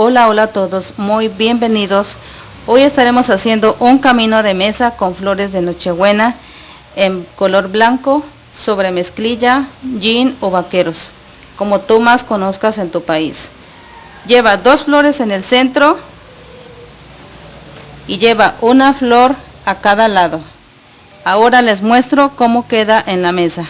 Hola, hola a todos, muy bienvenidos. Hoy estaremos haciendo un camino de mesa con flores de Nochebuena en color blanco sobre mezclilla, jean o vaqueros, como tú más conozcas en tu país. Lleva dos flores en el centro y lleva una flor a cada lado. Ahora les muestro cómo queda en la mesa.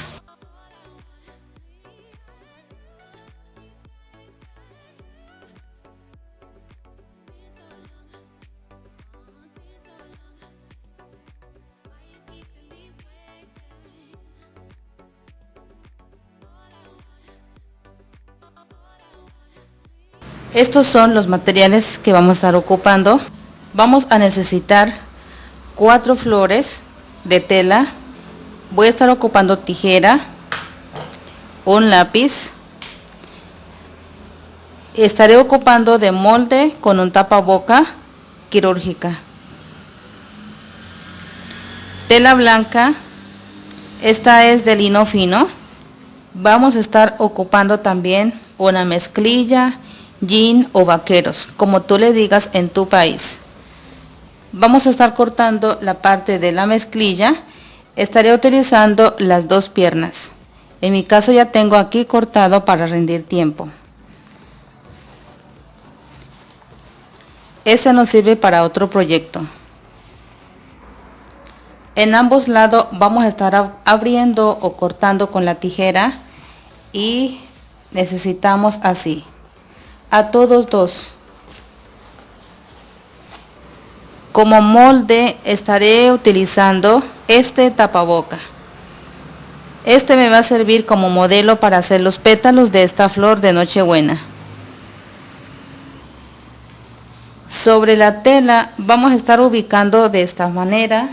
Estos son los materiales que vamos a estar ocupando. Vamos a necesitar 4 flores de tela. Voy a estar ocupando tijera, un lápiz. Estaré ocupando de molde con un tapaboca quirúrgica. Tela blanca, esta es de lino fino. Vamos a estar ocupando también una mezclilla, jean o vaqueros, como tú le digas en tu país. Vamos a estar cortando la parte de la mezclilla. Estaré utilizando las dos piernas. En mi caso ya tengo aquí cortado para rendir tiempo. Este nos sirve para otro proyecto. En ambos lados vamos a estar abriendo o cortando con la tijera y necesitamos así. A todos dos. Como molde estaré utilizando este tapaboca. Este me va a servir como modelo para hacer los pétalos de esta flor de Nochebuena. Sobre la tela vamos a estar ubicando de esta manera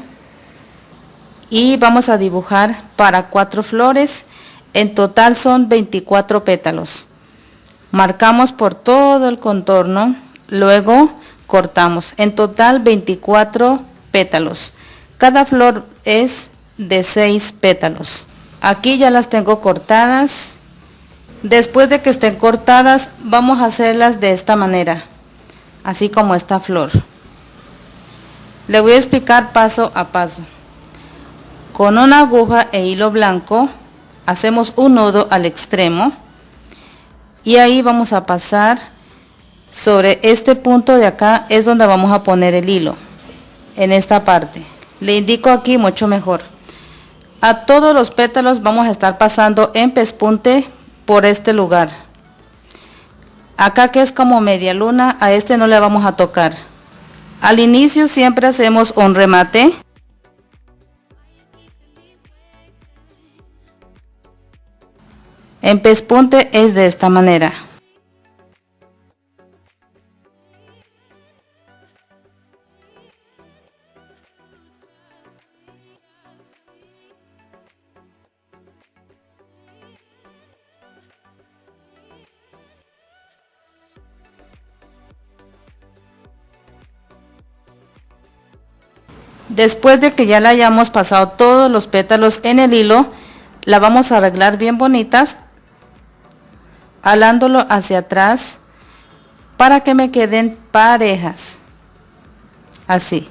y vamos a dibujar para 4 flores. En total son 24 pétalos. Marcamos por todo el contorno, luego cortamos. En total 24 pétalos. Cada flor es de 6 pétalos. Aquí ya las tengo cortadas. Después de que estén cortadas, vamos a hacerlas de esta manera, así como esta flor. Le voy a explicar paso a paso. Con una aguja e hilo blanco hacemos un nudo al extremo. Y ahí vamos a pasar sobre este punto de acá, es donde vamos a poner el hilo, en esta parte. Le indico aquí mucho mejor. A todos los pétalos vamos a estar pasando en pespunte por este lugar. Acá que es como media luna, a este no le vamos a tocar. Al inicio siempre hacemos un remate. En pespunte es de esta manera. Después de que ya le hayamos pasado todos los pétalos en el hilo, la vamos a arreglar bien bonitas, jalándolo hacia atrás para que me queden parejas, así.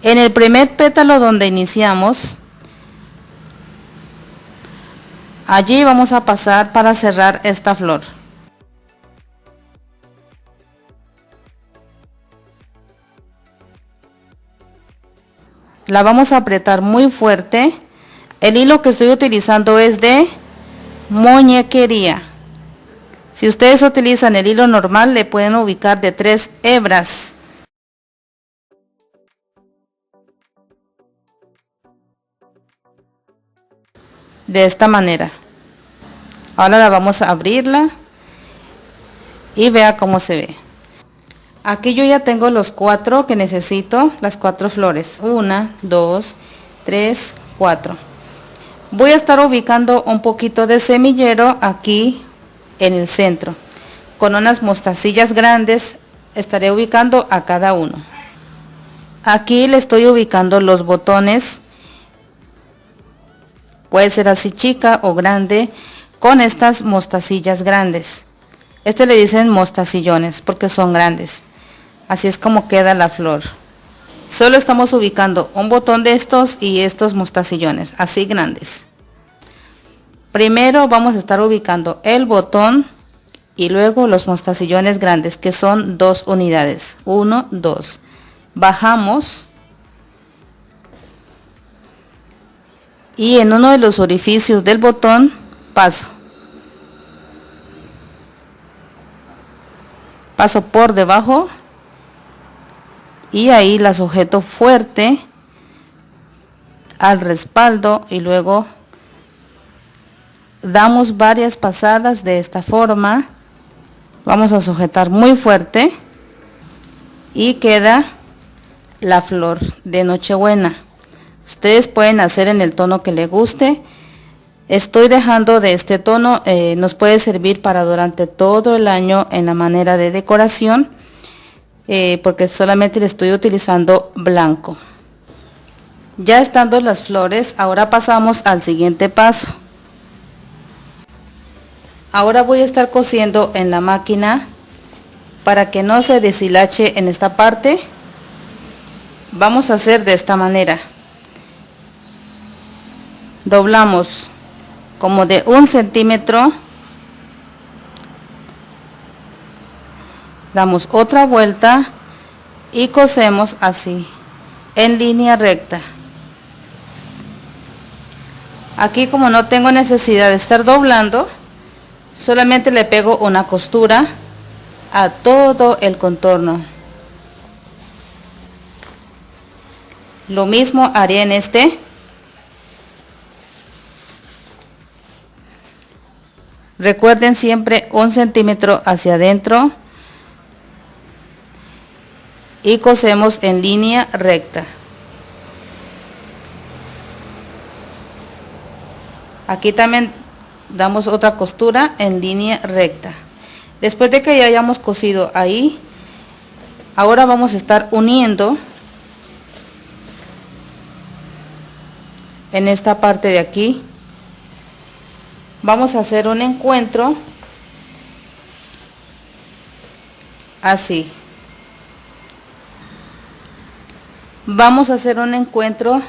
En el primer pétalo donde iniciamos, allí vamos a pasar para cerrar esta flor. La vamos a apretar muy fuerte. El hilo que estoy utilizando es de muñequería. Si ustedes utilizan el hilo normal, le pueden ubicar de 3 hebras. De esta manera. Ahora la vamos a abrirla y vea cómo se ve. Aquí yo ya tengo los 4 que necesito, las 4 flores. 1, 2, 3, 4. Voy a estar ubicando un poquito de semillero aquí en el centro. Con unas mostacillas grandes estaré ubicando a cada uno. Aquí le estoy ubicando los botones. Puede ser así chica o grande, con estas mostacillas grandes. Este le dicen mostacillones porque son grandes. Así es como queda la flor. Solo estamos ubicando un botón de estos y estos mostacillones, así grandes. Primero vamos a estar ubicando el botón y luego los mostacillones grandes, que son 2 unidades. 1, 2. Bajamos. Y en uno de los orificios del botón paso por debajo y ahí la sujeto fuerte al respaldo y luego damos varias pasadas de esta forma. Vamos a sujetar muy fuerte y queda la flor de Nochebuena. Ustedes pueden hacer en el tono que les guste. Estoy dejando de este tono, nos puede servir para durante todo el año en la manera de decoración, porque solamente le estoy utilizando blanco. Ya estando las flores, ahora pasamos al siguiente paso. Ahora voy a estar cosiendo en la máquina para que no se deshilache en esta parte. Vamos a hacer de esta manera. Doblamos como de 1 centímetro, damos otra vuelta y cosemos así en línea recta. Aquí, como no tengo necesidad de estar doblando, solamente le pego una costura a todo el contorno. Lo mismo haré en este. Recuerden siempre 1 centímetro hacia adentro y cosemos en línea recta. Aquí también damos otra costura en línea recta. Después de que ya hayamos cosido ahí, ahora vamos a estar uniendo en esta parte de aquí. Vamos a hacer un encuentro así. Vamos a hacer un encuentro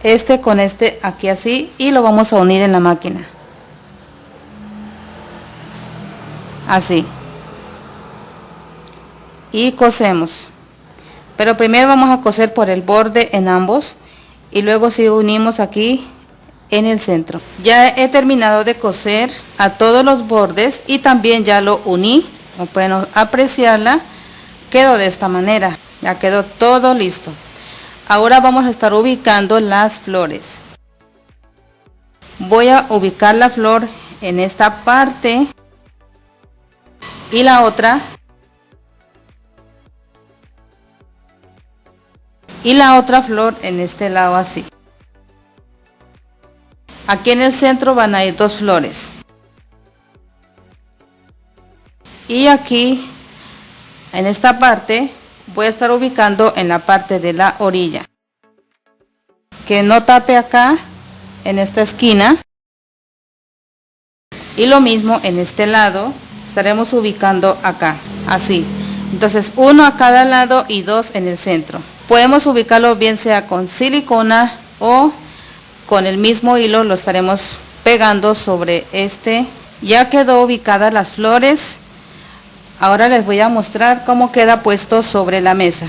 este con este aquí así y lo vamos a unir en la máquina. Así. Y cosemos. Pero primero vamos a coser por el borde en ambos y luego si unimos aquí en el centro. Ya he terminado de coser a todos los bordes y también ya lo uní. Como pueden apreciarla, quedó de esta manera. Ya quedó todo listo. Ahora vamos a estar ubicando las flores. Voy a ubicar la flor en esta parte y la otra flor en este lado así. Aquí en el centro van a ir 2 flores. Y aquí, en esta parte, voy a estar ubicando en la parte de la orilla. Que no tape acá, en esta esquina. Y lo mismo en este lado, estaremos ubicando acá, así. Entonces, 1 a cada lado y 2 en el centro. Podemos ubicarlo bien sea con silicona o con el mismo hilo, lo estaremos pegando sobre este. Ya quedó ubicadas las flores. Ahora les voy a mostrar cómo queda puesto sobre la mesa.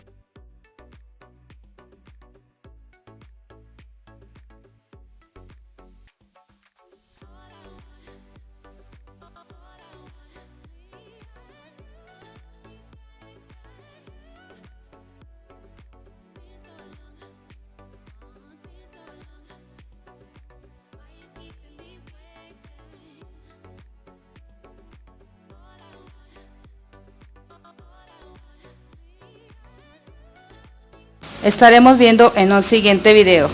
Estaremos viendo en un siguiente video.